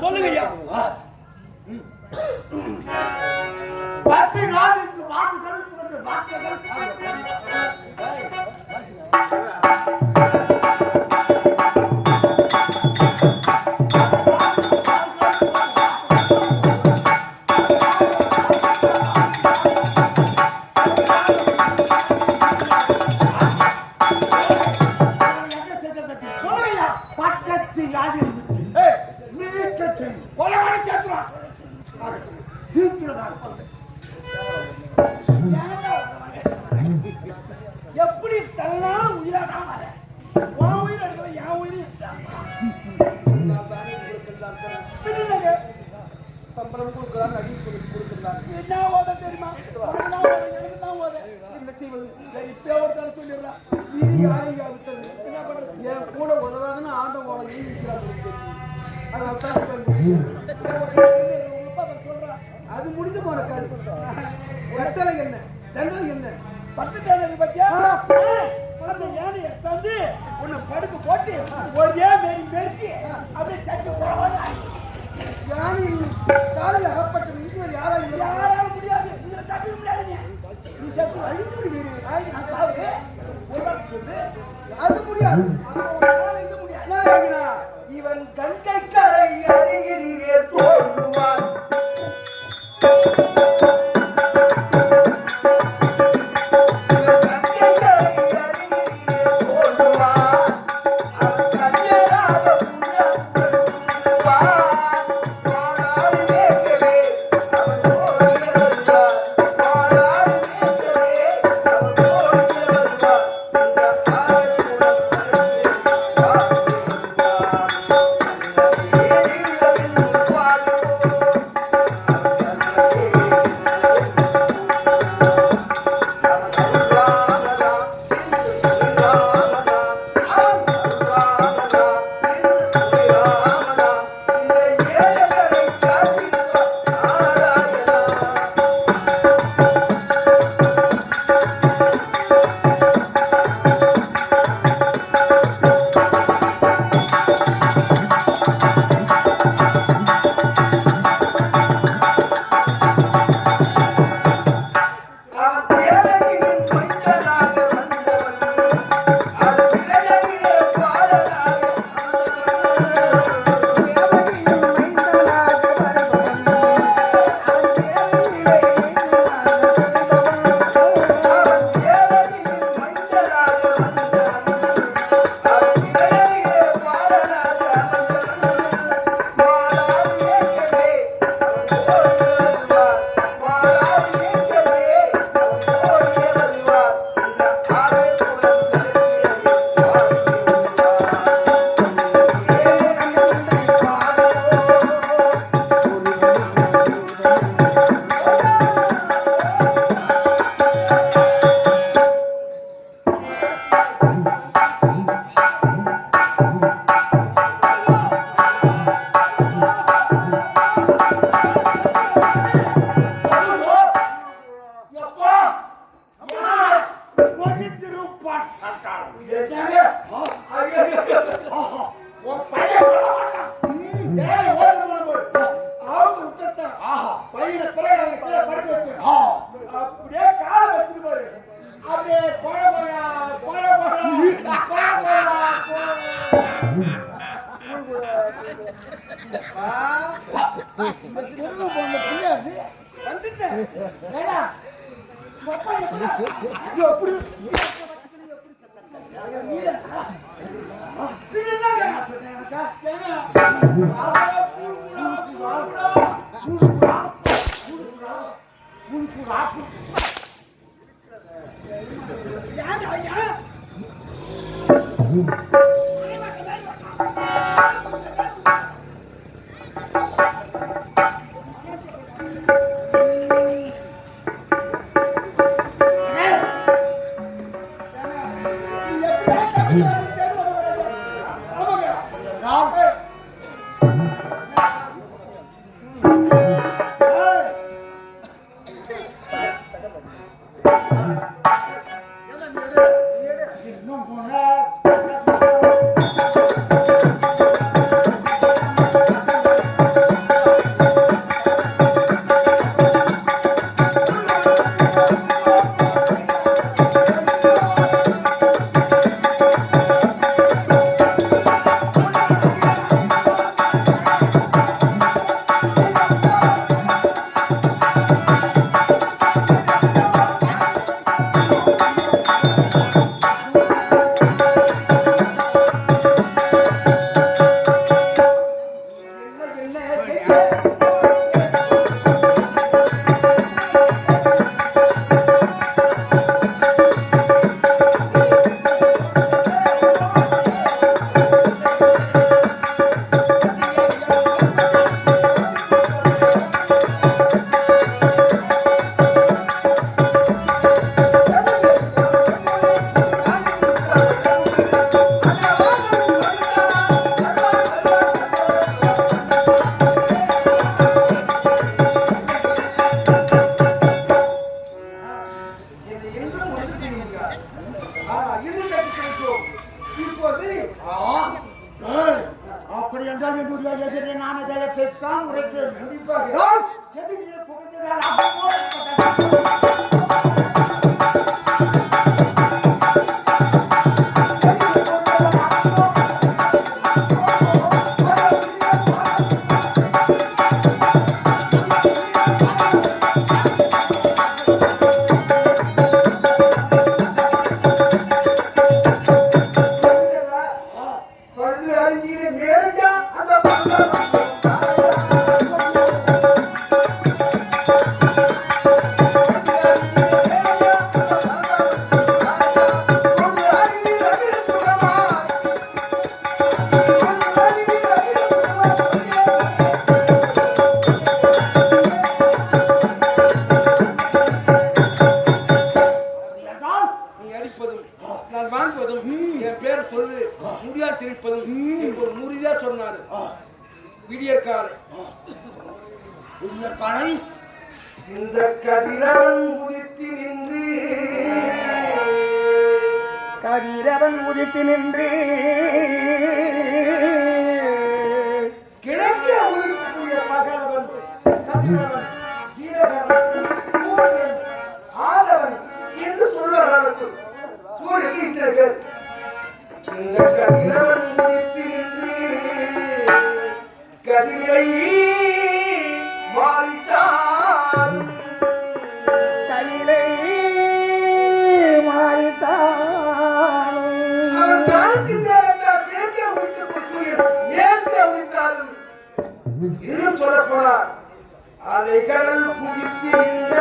சொல்லுங்க ஐயா. 10 நாள் இந்த வாக்குகள் வாக்குகள் கொலைவான சேர்த்துவான் சீக்கிரமாக எப்படி தள்ளாலும் உயிராதான் வர உன் உயிர் எடுக்கல என் உயிர் சம்பளம் கொடுக்கிறான் நகை கொடுக்கிறான் என்ன ஓத தெரியுமா எனக்கு தான் ஓத என்ன செய்வது இப்பே ஒருத்தர சொல்லிடுறான் இது யாரையா விட்டது என்ன பண்றது என் கூட உதவாதுன்னு ஆண்டவன் அது முடிஞ்சு போன காது கட்டளை என்ன தண்டனை என்ன பட்டு தேவை பத்தியா யானை எடுத்தாந்து உன்னை படுக்க போட்டு ஒரே மாரி மெரிச்சு அப்படியே சட்டு போவாங்க யானை காலில் அகப்பட்டது இதுவரை யாராலும் முடியாது இதுல தப்பிக்க முடியாதுங்க நீ சத்து அழித்து விடுவீரு நான் சாவு ஒரு வாரம் சொல்லு அது முடியாது இது முடியாது நாராயணா இவன் கங்கை கரை அருகிலே தோன்றுவான் அப்படியே கால வச்சுட்டு பாரு அப்படியே வந்துட்டேன் இன்னும் ஞானதயத்தைத்தான் உரைக்கிறேன். கண்டிப்பாக நான் எதிரிலே புகுந்ததால் அப்போ பழுது அறிஞர் மேலையா அந்த நீ அடிப்பதும் நான் வாங்குவதும் என் பேரை சொல்லு முடியா திரிப்பதும் இப்போ ஒரு முறியா சொன்னாரு விடியற் காலை காலை இந்த கதிரவன் உதித்து நின்று கதிரவன் உதித்து நின்று கிழக்கே உதிக்கக்கூடிய பகலவன் கதிரவன் தீரகவன் சூரியன் ஆதவன் என்று சொல்வார்களுக்கு சூரியனுக்கு இத்தனைகள் இந்த கதிரவன் உதித்து நின்று கதிரை மாறிட்டான் கையிலே மாறித்தான் அவன் காற்றின் நேரத்தால் கிழக்கே உதித்த சூரியன் மேற்கே உதித்தாலும் இன்னும் சொல்ல போனார் அதை கடல் குதித்திருந்த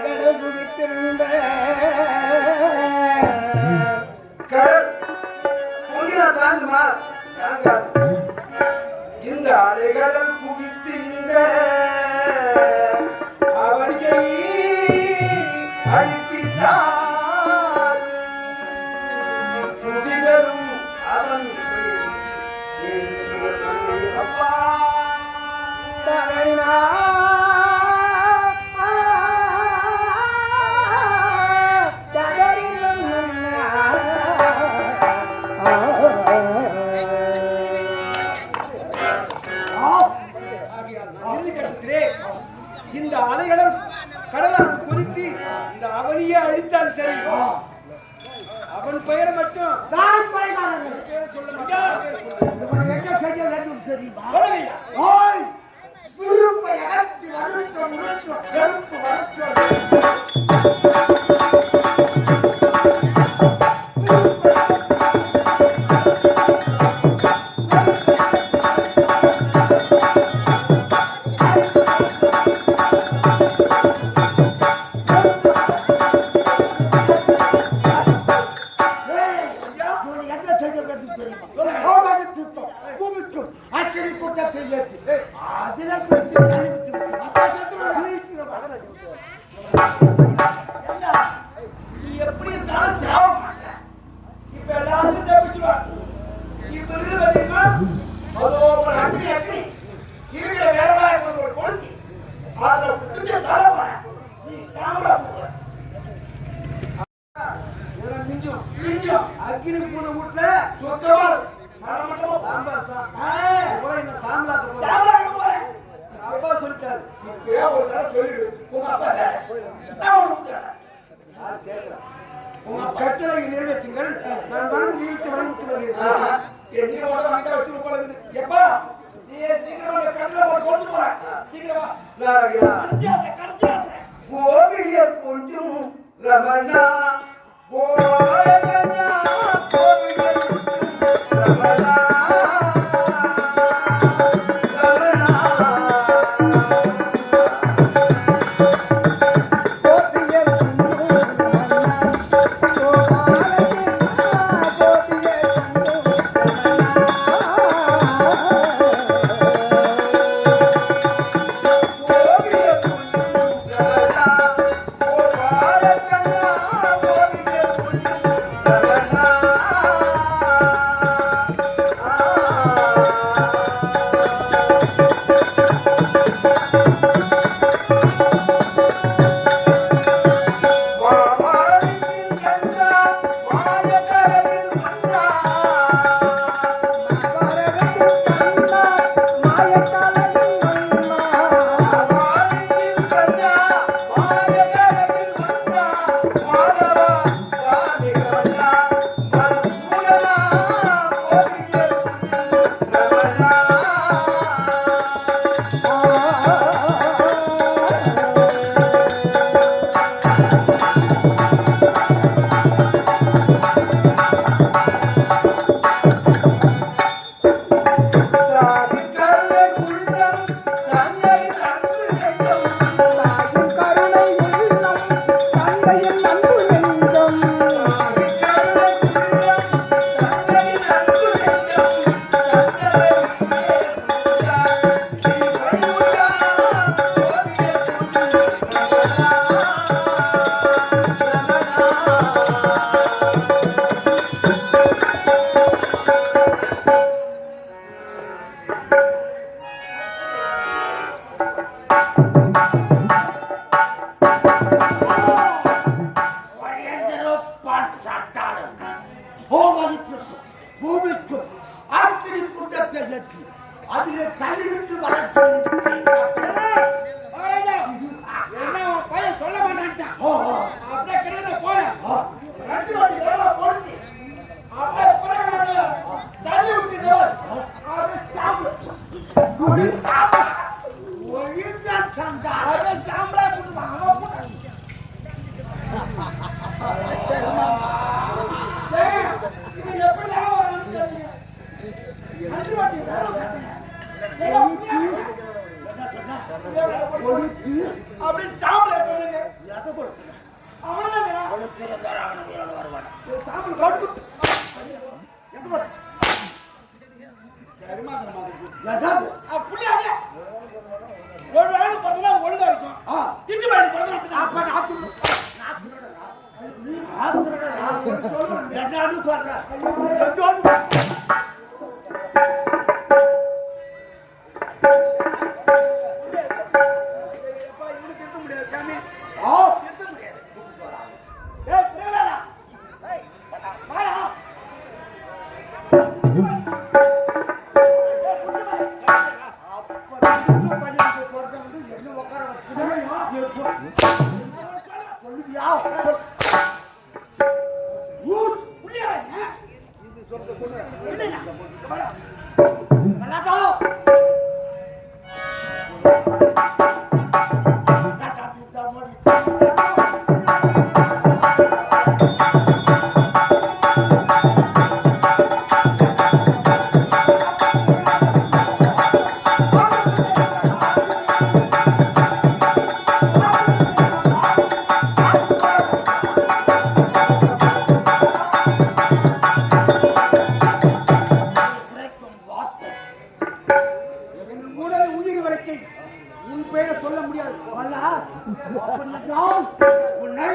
கடல் குதித்திருந்த கடல் பொங்கினா தாங்குமா தாங்காது இந்த அலைகடல் குதித்திருந்த அவனியை அழித்திட்டான் சுதிகளும் அவன் அப்பா தகரினா ஆகையால் நான் இறுதி கட்டத்திலே இந்த அலைகடல் கடலால் கொதித்து இந்த அவனியே அடித்தான் சரி அவன் பெயரை மட்டும் நான் பழையமானவன். பேரை சொல்ல மாட்டேன். உனக்கு என்ன செய்ய வேண்டும் தெரியுமா? சொல்லுங்க. ஓய், விருப்பை அகற்றி வருத்த முழுக்க வெறுப்பு வருத்த நீ எப்படி இருந்தாலும் சாவ மாட்ட. இப்ப எல்லாரும் தப்பிச்சுவாங்க. இப்ப இருக்கிற பாத்தீங்கன்னா, அதோ ஒரு அக்னி. இருக்கிற வேலையா இருக்கிற ஒரு கொழுந்தி. அதுல குடிச்ச தலைவன். நீ சாம்பலா போற. இதெல்லாம் மிஞ்சும். நீயும் அக்கினி பூனை வீட்டுல சுத்தமா மரமட்டமா சாம்பார் தான். ஆ, இது போல இன்னும் சாம்பலாக்க போறேன். சாம்பலாக்க போறேன். அப்பா சொல்லிட்டாரு. இப்பயே ஒரு தடவை சொல்லிடு. உங்க அப்பா நான் உனக்கு யார் கேட்கிறா? உங்க கட்டளை நிறைவேற்றுங்கள். நான் வரம் நீடித்து வழங்கிட்டு வருகிறேன். என்னையோட வாங்க வச்சு போல இருக்குது. எப்பா நீ சீக்கிரமா இந்த கண்ணுல போட்டு கொண்டு போற. சீக்கிரமா நாராயணா. கடைசி ஆசை. கோவிய கொஞ்சம் ரமணா கோரகனா கோவிய கொஞ்சம் ரமணா ரமணா கோவிய கொஞ்சம் ரமணா கோரகனா கோவிய கொஞ்சம் எதற்கு அதிலே தள்ளிவிட்டு வர சொல்லிவிட்டேன். என்ன உன் பையன் சொல்ல மாட்டான்ட்டான். ஓ, ஓ. அப்படியே கிட்ட போறேன். ரெண்டு வாட்டி வேலை போடுச்சு. அப்படியே பிறகு தள்ளி விட்டுதவர். அது சாப்பிடு. அது சாப்பிடு. ஒழிந்தான் சண்டா. அதை சாம்பலா போட்டு அவன் போட்டான். இது எப்படி ஆகும் தெரியுங்க. ரெண்டு வாட்டி வேலை ஒழித்து அப்படியே சாம்பல் எடுத்துங்க. எதை கொடுத்து அவன் ஒழித்து இருந்தால் அவன் உயிரோடு வருவான். சாம்பல் போட்டு எங்க போற? எதாவது புள்ளியாதே ஒரு வேலை பண்ணா ஒழுங்கா இருக்கும். திட்டு பாடி பண்ணா அப்ப நாத்துறடா. என்னன்னு சொல்றேன். இவனுக்கு இருக்க முடியாது சாமி. ஆ, இருக்க முடியாது. ஏய் பிரேலடா. வாடா. அப்ப திட்டு பண்ணிட்டு போறது என்ன உட்கார வச்சுக்கிட்டு சொல்லுவியா? ஊட். புள்ளியா என்ன? இது சொல்றது கொண்டு என்னடா? வாடா. நல்லாதோ. என் உடல் உயிர் வரைக்கும் உன் பெயரை சொல்ல முடியாது. வல்லா, அப்படின்னா உன்னை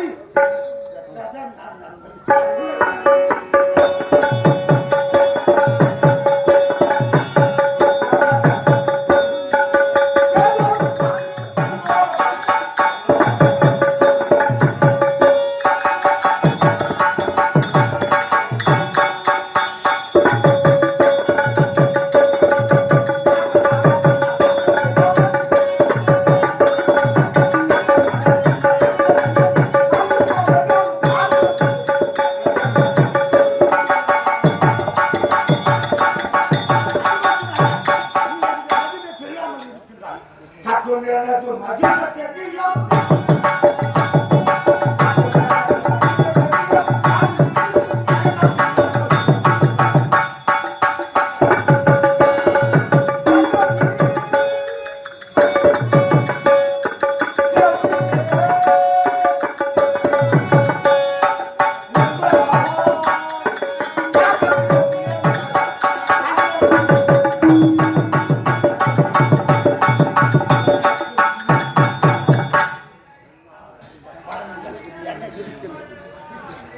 தெரியாமல் இருக்கின்றாய். சற்றும் எனது மகிழ்ச்சி தெரியும்.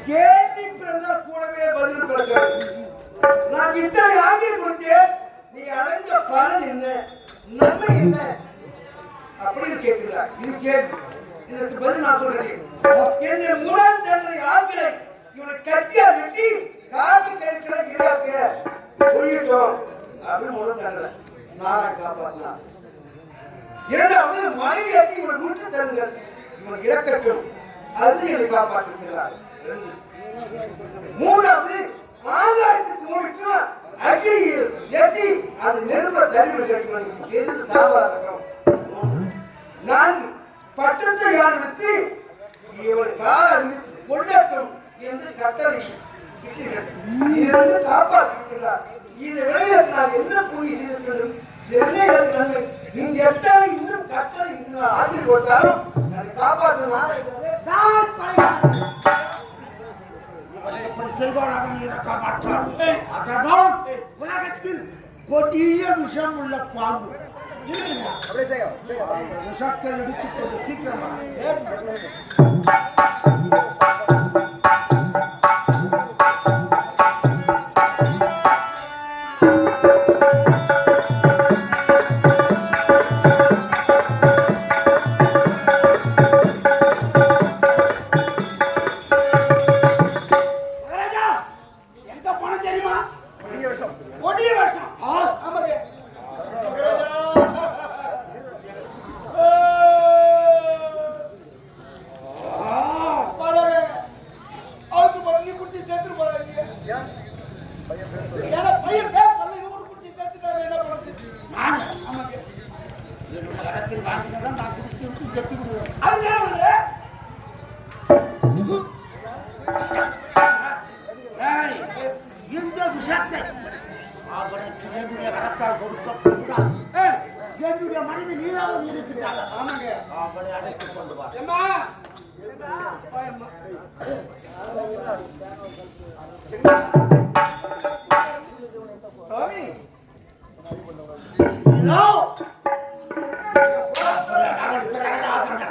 கேள்வி பிறந்தால் கூடவே பதில் பிறக்கிறது. நான் இத்தனை ஆகிய கொடுத்தேன், நீ அடைந்த பலன் என்ன, நன்மை என்ன அப்படின்னு கேட்கிறார். இது கேள்வி. இதற்கு பதில் நான் சொல்றேன். என்னை முதல் தன்னை ஆக்கினை இவனை கத்தியா வெட்டி காது கழிக்கிற இரையாக்க ஒழிட்டோம் அப்படின்னு முதல் தண்டனை நாராயண காப்பாற்றினார். இரண்டாவது மனைவியாக்கி இவனை நூற்று தருங்கள், இவன் இறக்கட்டும், அது என்னை காப்பாற்றுகிறார். மூன்றாவது ஆகாயத்துக்கு மூடிக்கும் அக்னியில் ஏற்றி அது நெருப்ப தருவி எரிந்து தாவாகட்டும். நான்கு பட்டத்தை யாரெடுத்து இவள் கால கொள்ளட்டும் என்று கட்டளை இருந்து காப்பாற்றுகிறார். இதை விட நான் என்ன புரிய செய்திருக்கிறேன். நீங்க எத்தனை இன்னும் கட்டளை ஆட்சி கொடுத்தாலும் அதை காப்பாற்றுனால நான் பழைய இப்படி செய்தால் அவன் இருக்க மாட்டான். அதனால் உலகத்தில் கொடிய விஷம் உள்ள பாம்பு விஷத்தை இடிச்சுக் கொண்டு சீக்கிரமாக மகாராஜா, எங்க போன தெரியுமா? கொடிய வருஷம். ஆமாங்க. நான் ஆமாங்க. என்னுடைய கரத்தில் வாங்கினதான் நான் குடித்து விட்டு செத்து விடுவேன். அதுதானே வருது. ஏய், இந்த விஷத்தை அவனுக்கு என்னுடைய கரத்தால் கொடுக்க கூடாது. ஏய், என்னுடைய மனைவி நீலாவது இருக்கிறாள். ஆமாங்க. அவனை அழைத்துக் கொண்டு வா. ஏம்மா? வா, அம்மா. சாமி, இதோ, அவன் பிரகலாதன்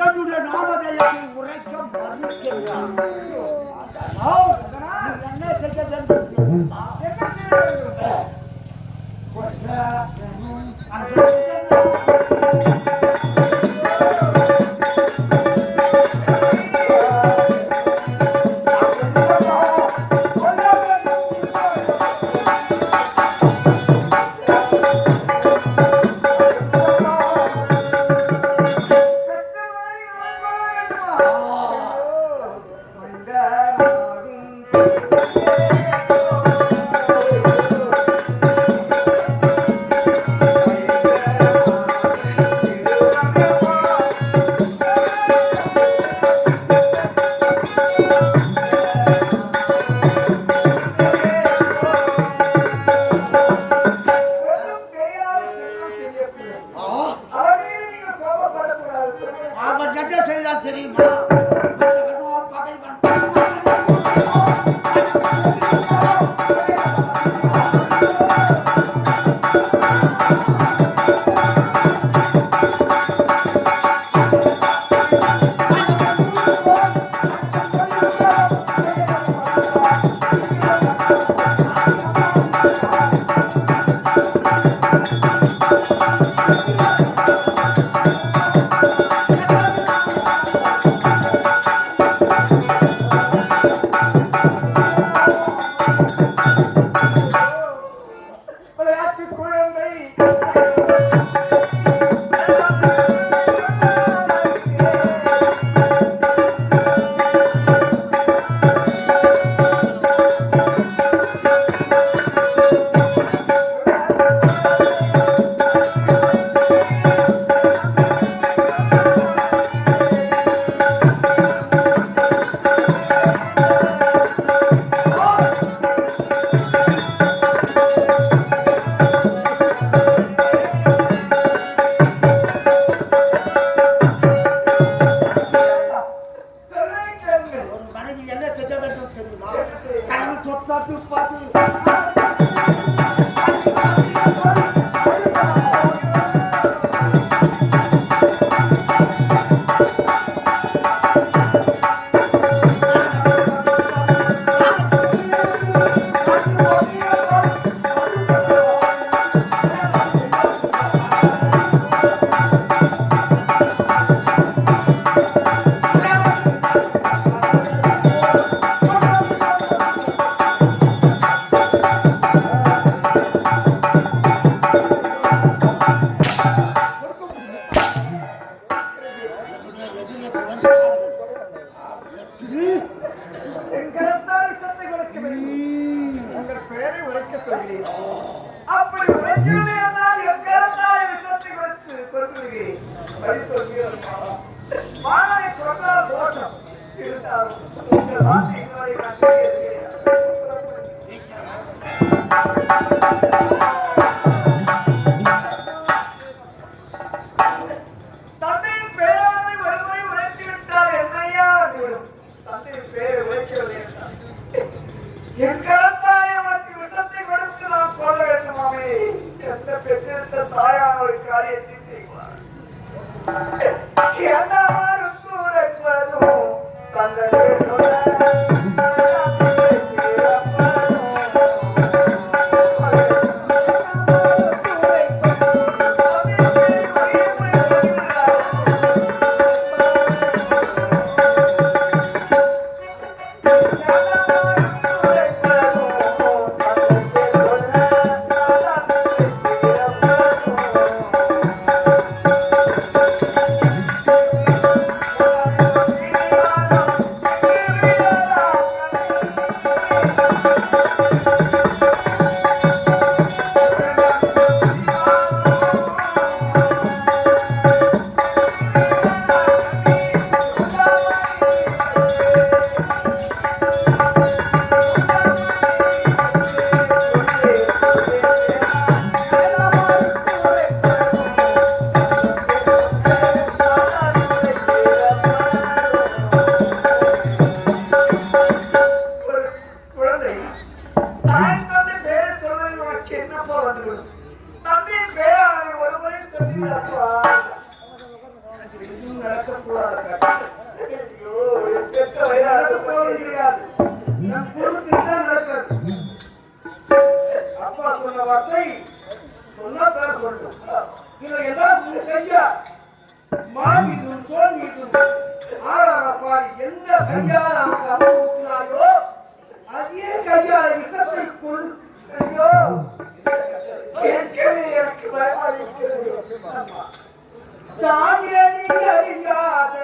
என்னுடைய நாமதேயத்தை உரைக்க மறுக்கின்றான். அதனால் நீ என்ன செய்ய வேண்டும் தெரியுமா? என்ன செய்ய வேண்டும்? அவன் என்ன செய்தான் தெரியுமா? விளையாட்டு குழந்தை ஒரு மனைவி என்ன செய்ய வேண்டும் தெரியுமா? கணவன் சொற்காட்டு பார்த்து என் கரத்தால் சத்தை கொடுக்க வேண்டும். உங்கள் பெயரை உரைக்க சொல்கிறேன். அப்படி உரைக்கவில்லை என்றால் என் கரத்தால் விஷத்தை கொடுத்து கொடுக்கிறேன். வழி சொல்கிறேன். மாலை கொண்டால் தோஷம் இருந்தாலும் உங்கள் வார்த்தைகளை நான் கேட்கிறேன். தந்தையின் பேரானதை ஒருமுறை உரைத்து விட்டால் என்னையா ஆகிவிடும். தந்தையின் பேரை உரைக்கவில்லை என்றால் என் கரத்தாய் அவனுக்கு விஷத்தை கொடுத்து நாம் கொள்ள வேண்டுமாமே. எந்த பெற்றெடுத்த தாயான ஒரு காரியத்தை செய்வார். என்னவாறு கூறப்படும் தங்களுடைய அப்பா. எதுவும் நடக்கக்கூடாது காட்டு. ஐயோ, என் பெத்த வயிறால நடக்கப்போவது கிடையாது. நம் பொறுத்தில் தான் நடக்கிறது. அப்பா சொன்ன வார்த்தை சொன்ன பேர சொல்லு. இதுல ஏதாவது உன் கையா மாவிதும் தோல் மீதும் ஆறாரப்பாடி எந்த கையால் அவருக்கு அமர் ஊட்டினாயோ அதே கையால் விஷத்தை கொள். ஐயோ, கேட்கவே எனக்கு பயமாக இருக்கிறது. தாயே நீ அறியாத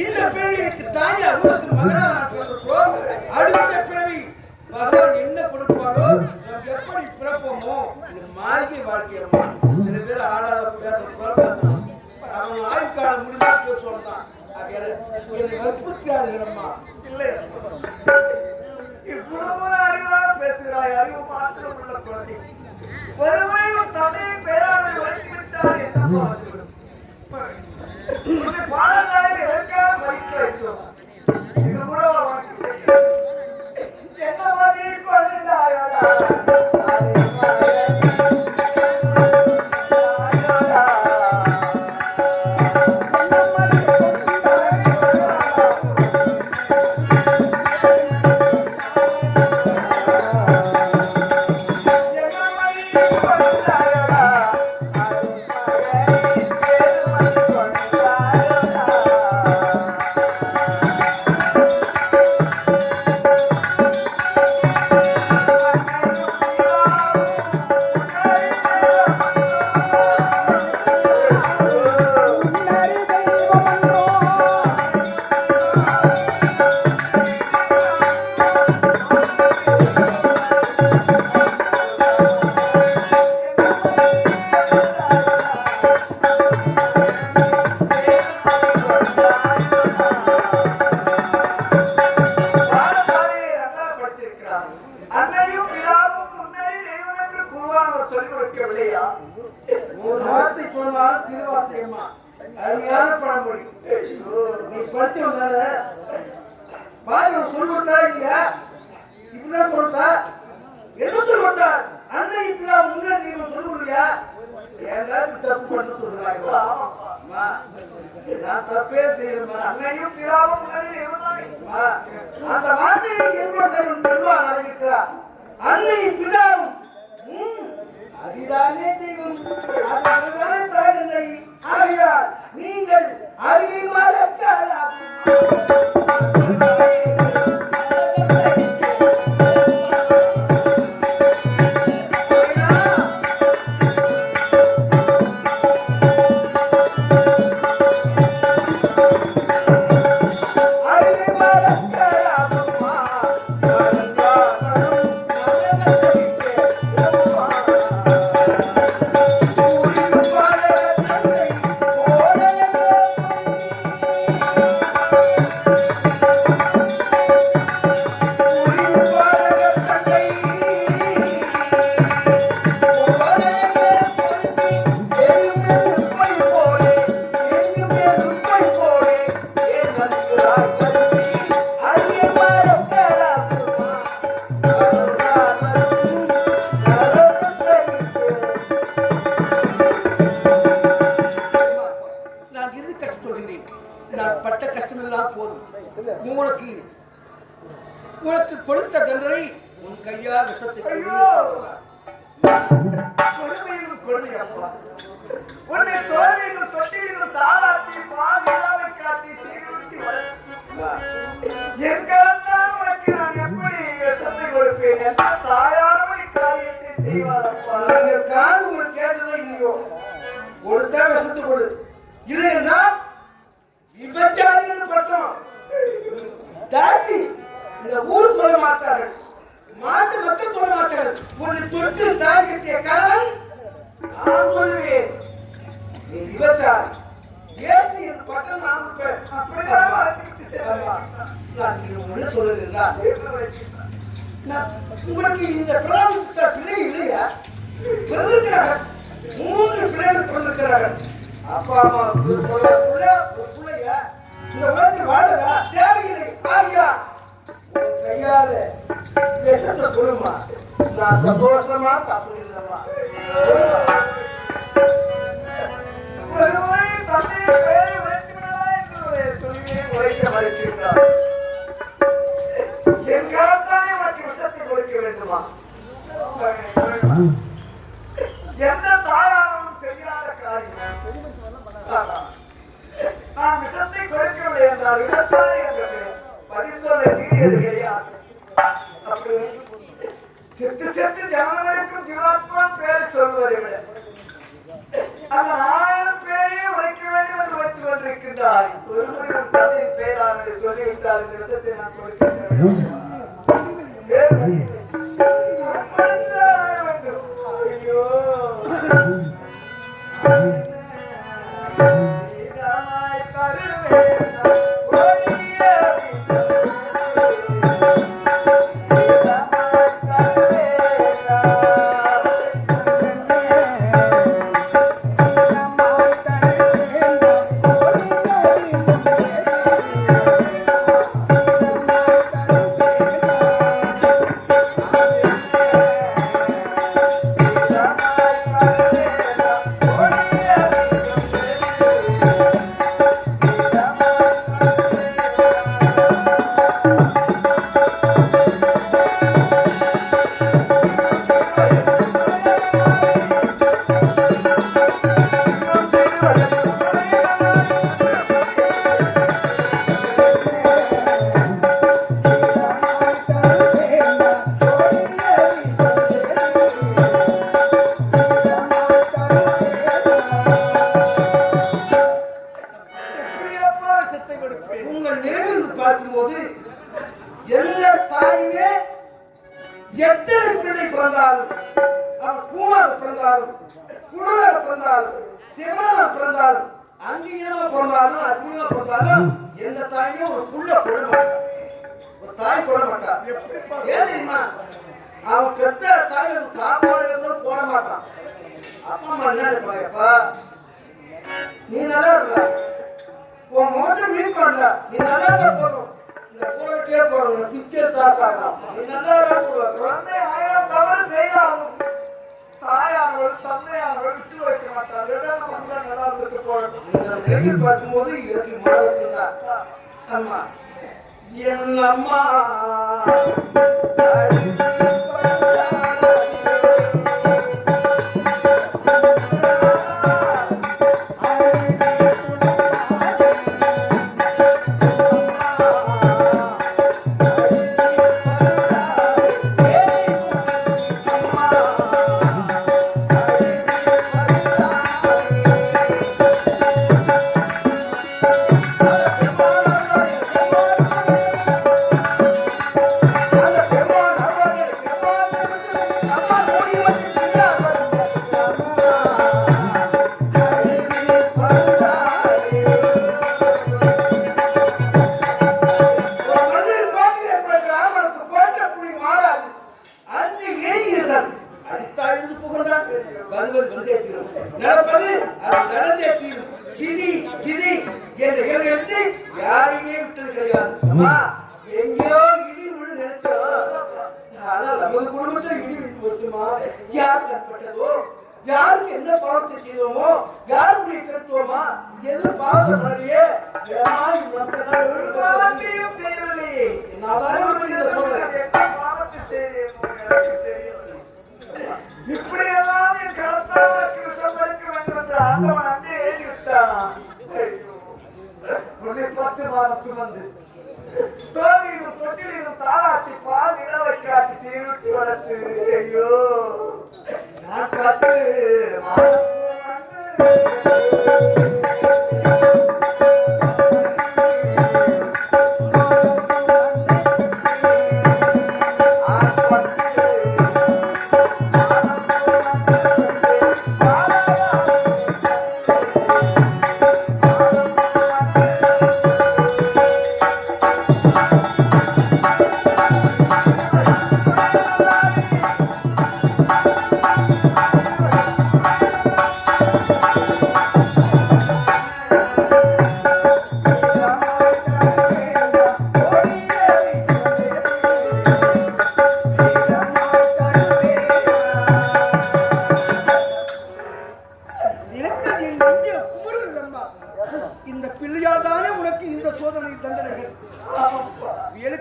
இந்த பிறவி எனக்கு தாயா உனக்கு மகனாக அடுத்த பிறவி பகவான் என்ன கொடுப்பாரோ நாம் எப்படி பிறப்போமோ இது மார்க்கை வாழ்க்கையம்மா. சில பேர் ஆடாத பேசலாம் அவன் ஆயுட்காலம் முடிஞ்சா பேசுவான் தான். என்னை வற்புறுத்தியாதுமா இல்லை, இவ்வளவு அறிவாக பேசுகிறாய். அறிவு மாத்திரம் உள்ள குழந்தை ஒருமுறை உன் தந்தையை பேரானதை உரைத்துவிட்டால் என்ன பாடல்களில் எதற்காக படிக்க வைத்தோம்? இது கூட உனக்கு தெரியும். என்ன மாதிரி கொண்டாயோடா அன்னையும் பிதாவும் முன்னரே தெய்வம் என்று குருவானவர் சொல்லிக் கொடுக்கவில்லையா? ஒரு வார்த்தை சொன்னாலும் திருவார்த்தையம்மா அருமையான பழமொழி. நீ படிச்சவன் தானே பாதிகள் சொல்லி கொடுத்தா இல்லையா? இப்படிதான் சொல்லிட்டா என்ன சொல்லி கொடுத்தா? அன்னை பிதா முன்னே தெய்வம் சொல்லி கொடுக்கலையா? ஏன்டா இப்படி தப்பு பண்ணு சொல்றாங்க? நான் தப்பே செய்யணுமா? அன்னையும் பிதாவும் முன்னரே தெய்வம் தானே. அந்த வார்த்தையை கேட்பதற்கு இருக்கிறார். அன்னை பிதாவும் அதுதானே தெய்வம், அதுதானே தாய். ஆகையால் நீங்கள் அறிவை மறக்கலாம். உனக்கு கொடுத்த தண்டனை உன் கையால் விஷத்தை ஐயோ கொடுமையிலும் கொடுமை அப்பா. உன்னை தோல் மீதும் தொட்டி மீதும் தாளாட்டி பாதுகாவை காட்டி சீர்திருத்தி எங்கெல்லாம் உனக்கு நான் எப்படி விஷத்தை கொடுப்பேன் என்ற தாயானவை காரியத்தை செய்வாரப்பா. நீங்கள் காது உங்களுக்கு கேட்டதை இல்லையோ கொடுத்தா விஷத்தை கொடு, இல்லைன்னா விபச்சாரின்னு பட்டம் தாசி இந்த ஊர் சொல்ல மாட்டார்கள், மாட்டு மக்கள் சொல்ல மாட்டார்கள். உன்னை தொட்டு தாய் கட்டிய காலம் நான் சொல்லுவேன், நீ விபச்சாரி ஏசி என் பட்டம் நான் கொடுப்பேன். அப்படிதான் வளர்த்துக்கிட்டு செல்லப்பா. நான் என்ன சொல்லுறீங்களா? உங்களுக்கு இந்த பிறந்த பிள்ளை இல்லையா? பிறந்திருக்கிறார்கள், 3 பிள்ளைகள் பிறந்திருக்கிறார்கள். அப்பா அம்மா ஒரு பிள்ளையா இந்த உலகத்தில் வாழதா? தேவையில்லை. ஆகியா உன் கையால விஷத்தை கொடுமா, நான் சந்தோஷமா சாப்பிடுகிறேம்மா. ஒரு முறை தந்தையின் பெயரை உரைத்து விடலாம் என்று சொல்லியே உரைக்க மறுக்கிறார். என் காலத்தானே உனக்கு விஷத்தை கொடுக்க வேண்டுமா? எந்த தாயாரும் செய்யாத காரியம். நான் விஷத்தை கொடுக்கவில்லை என்றால் விபச்சாரி என்று பதில் சொல்ல மீறியது கிடையாது. அப்படி செத்து செத்து ஜனங்களுக்கும் ஜீவாத்மா பேரை சொல்வதை விட அந்த 1000 பேரையே உரைக்க வேண்டும் என்று உரைத்துக் கொண்டிருக்கின்றார். ஒரு முறை உன் தந்தையின் பேரானது சொல்லிவிட்டார். இந்த விஷயத்தை நான் கொடுக்கின்றேன். ஐயோ உங்கள் நிலையிலிருந்து பார்க்கும்போது எந்த தாயுமே எத்தனை பிள்ளை பிறந்தாலும், பூமார் பிறந்தாலும், குடலாக பிறந்தாலும், சிவனாக பிறந்தாலும், அங்கீகரமா பிறந்தாலும், அசிங்கமா பிறந்தாலும் எந்த தாயுமே ஒரு புள்ள கொள்ள மாட்டான். ஒரு தாய் கொள்ள மாட்டான். ஏன் தெரியுமா? அவன் பெற்ற தாய் சாப்பாடு இருந்தாலும் போட மாட்டான். அப்பா அம்மா என்ன இருப்பாங்கப்பா, நீ நல்லா இருக்க, உன் முகத்தை மீட் பண்ணல, நீ நல்லா தான் போகணும், இந்த போட்டே போகணும், பிக்சர் தாக்காதான், நீ நல்லா தான் போடுவ. குழந்தை 1000 தவறு செய்தாலும் தாயானவர்கள் தந்தையானவர்கள் விட்டு வைக்க மாட்டார்கள். நல்லா இருந்துட்டு போகணும். இந்த நிலையில் பார்க்கும்போது எனக்கு மாறுதுதான். அம்மா என் அம்மா நடப்பது அது நடந்தே தீரும். விதி விதி என்ற எழுத்து யாரையுமே விட்டது கிடையாது. அம்மா எங்கேயோ இடி விழு நினைச்சோம், ஆனால் நமது குடும்பத்தில் இடி விழுந்து போச்சுமா. யார் கற்பட்டதோ, யாருக்கு என்ன பாவத்தை செய்தோமோ, யாருடைய கிடத்துவோமா, எது பாவத்தை பண்ணலையே, ஒரு பாவத்தையும் செய்யவில்லை. நான் சொல்றேன்.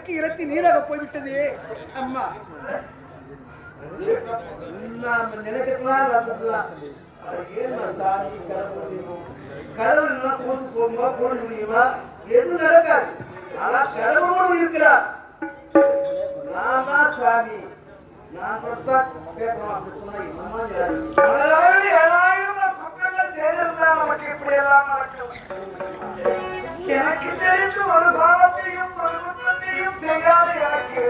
எனக்கு இரத்தி நீராக போய்விட்டது அம்மா. நாம நினைக்கலாம் நடந்துக்கலாம். சாமி கடவுள் போது போகுமா போட முடியுமா? எதுவும் நடக்காது. ஆனா கடவுளோடு இருக்கிறார். நான் தான் சாமி, நான் கொடுத்தா கேட்கணும் அப்படி சொன்னா நமக்கு இப்படி எல்லாம் நடக்கும். எனக்கு தெரிந்து ஒரு பாவத்தையும் ஒரு குற்றத்தையும் செய்யாத எனக்கு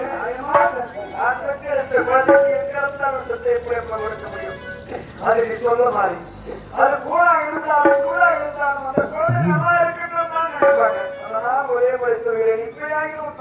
கொடுக்க முடியும். அது நீ சொல்ல மாதிரி அது கூட இருந்தாலும் அந்த குழந்தை நல்லா இருக்கட்டும் தான் நினைப்பாங்க. அதெல்லாம் ஒரே படி சொல்கிறேன். இப்பயாகிலும்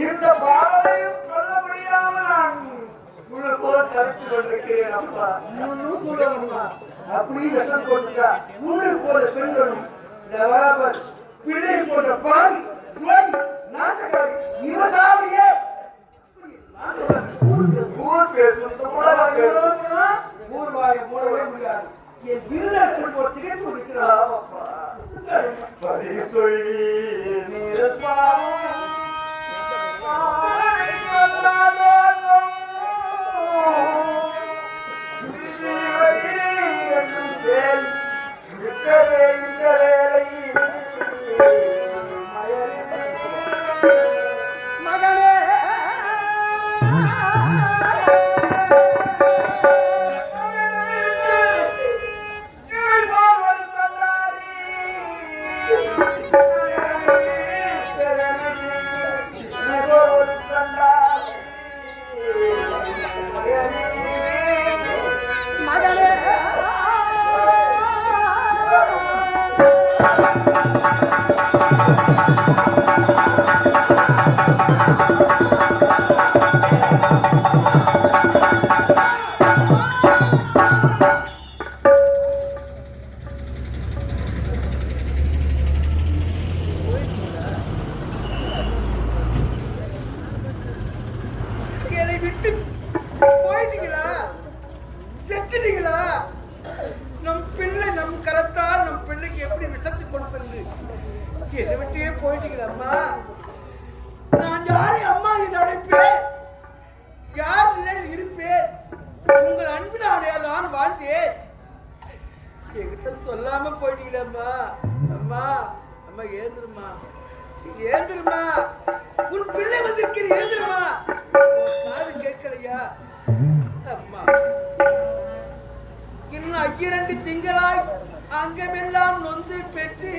இந்த பாவனையும் சொல்ல முடியாமல் தடுத்து கொண்டிருக்கிறேன். அப்பா இன்னும் சொல்லணுமா? அப்படி விஷம் கொடுத்தா உன்னை போல பெண்களும் பிள்ளை போன்ற பாவி நாட்டக்காரி இவதாலேயே ஊர்வாயை மூடவே முடியாது. என் விருதத்தில் ஒரு திகைப்பு இருக்கிறார். சொல்லாம போயிட்டீங்களா? அம்மா அம்மா ஏந்திருமா, ஏந்திருமா, உன் பிள்ளை வந்திருக்கிறேன், ஏந்திருமா. காது கேட்கலையா? அம்மா இன்னும் 2 திங்களாய் அங்கமெல்லாம் நொந்து பெற்று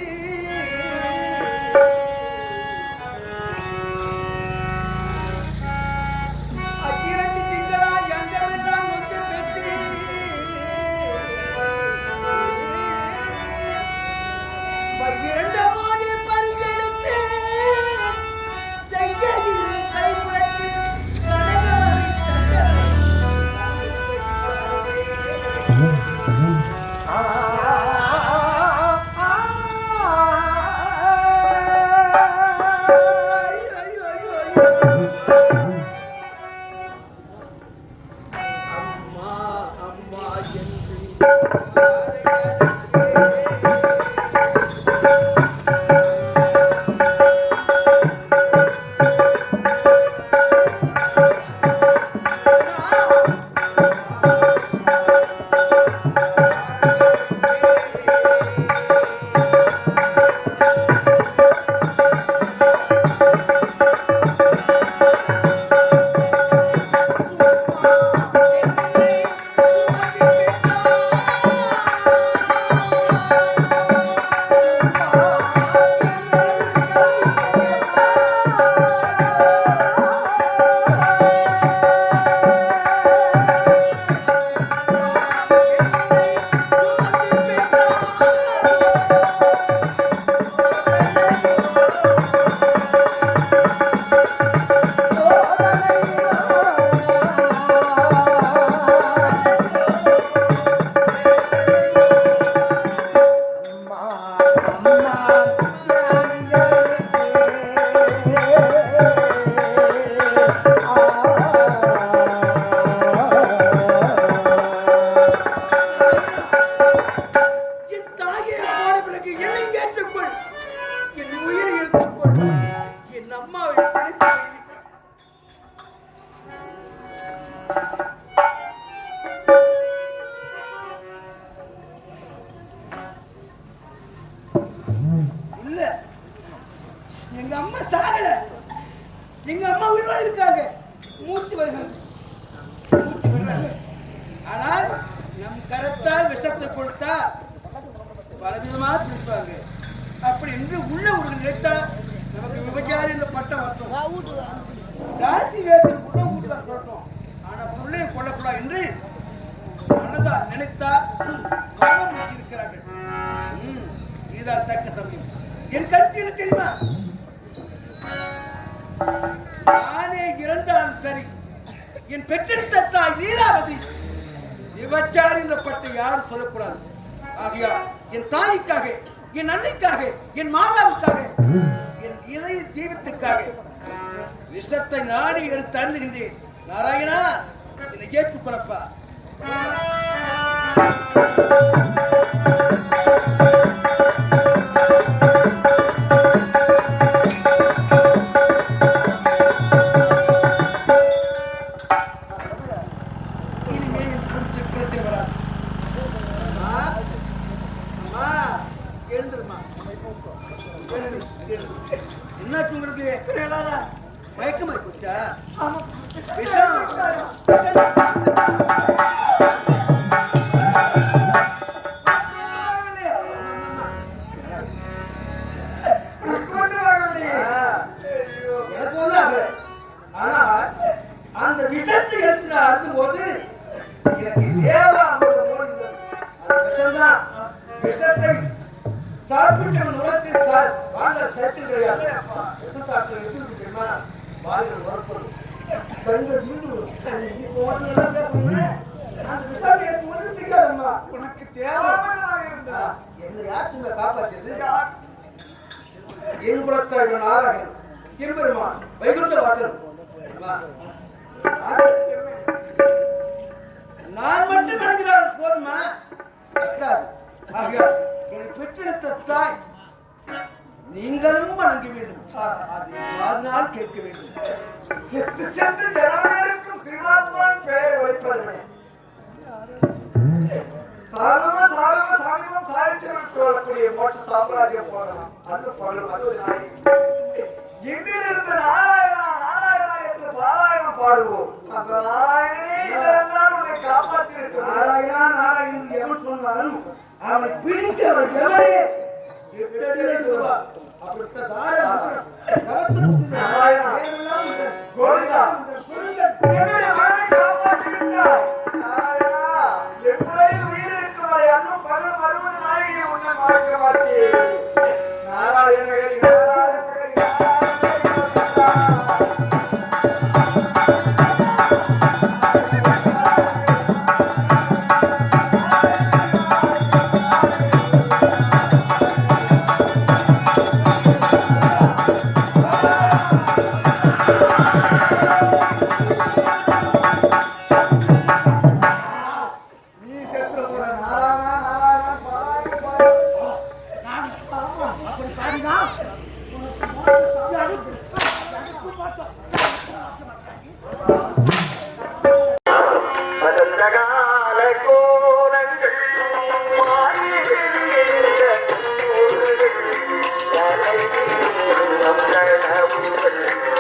திங்களாய் இல்ல, எங்க அம்மா சாகல. எங்க அம்மா உயிரோடு இருக்காங்க. மூச்சு வருகிறாங்க. ஆனால் நம் கரத்தால் விஷத்தை கொடுத்தா பலவிதமா பிடிப்பாங்க. அப்படி என்று உள்ள ஒரு நினைத்தா நமக்கு விபச்சாரி என்ற பட்டம் வரட்டும். தாசி வேதத்தில் கூட வீட்டுல சொல்லட்டும். ஆனா பிள்ளையை கொல்லக்கூடாது என்று மனதா நினைத்தா மரணம் இருக்கிறார்கள். இதுதான் தக்க சமயம். என் கருத்து என்ன தெரியுமா? நானே இறந்தாலும் சரி, என் பெற்றெடுத்த தாய் லீலாவதி விபச்சாரி என்ற பட்டை யாரும் சொல்லக்கூடாது. ஆகையா என் தாய்க்காக, என் அன்னைக்காக, என் மாதாவுக்காக, என் இதய தீபத்துக்காக விஷத்தை நாடி எடுத்து அருந்துகின்றேன். நாராயணா, என்னை ஏற்றுக்கொள்ளப்பா. என்னாச்சு உங்களுக்கு? மயக்கமாய் போச்சா? அந்த விஷத்தை எடுத்து நான் அருந்தும் போது எனக்கு தேவா விஷம்தான். விஷத்தை சாப்பிட்டவன் உலகத்தில் வாழ்ந்த சைத்தில் கிடையாது. விஷம் சாப்பிட்டு எப்படி தெரியுமா? வாயில் வரப்படும், கண்கள் ஈடுபடும். அந்த விஷம் எனக்கு ஒன்றும் செய்யாதம்மா. உனக்கு தேவையான இருந்தா என்னை யார் உங்களை காப்பாற்றியது? என் குலத்தாய் நாராயணன், எம்பெருமான், வைகுண்ட வாசன். நான் மட்டும் நினைக்கிறார் போதுமா? ஆகியா என்னை பெற்றெடுத்த தாய் நீங்களும் வணங்க வேண்டும். அதனால் கேட்க வேண்டும். செத்து செத்து ஜனங்களுக்கும் சிவாத்மான் பெயர் வைப்பதே சாரம சாரம சாமியம் சாய்ச்சல் சொல்லக்கூடிய மோட்ச சாம்ராஜ்யம் போகலாம். அந்த பொருள் அது இங்கிலிருந்து நாராயணா நாராயணா என்று பாராயணம் பாடுவோம். அந்த நாராயணனே இருந்தால் உன்னை காப்பாற்றிருக்க. நாராயணா நாராயணன் எவன் சொன்னாலும் அவனை பிடித்தவன் எவனே நாராயணா கோவிந்தா என்னுடைய மகனை காப்பாற்றி விட்டார். நாராயணா எப்படியும் உயிர் இருக்கும் வரை அன்னும் 60 நாயகியை உன்னை மறக்க மாட்டேன். நாராயணகரி நாராயணகரி Thank you.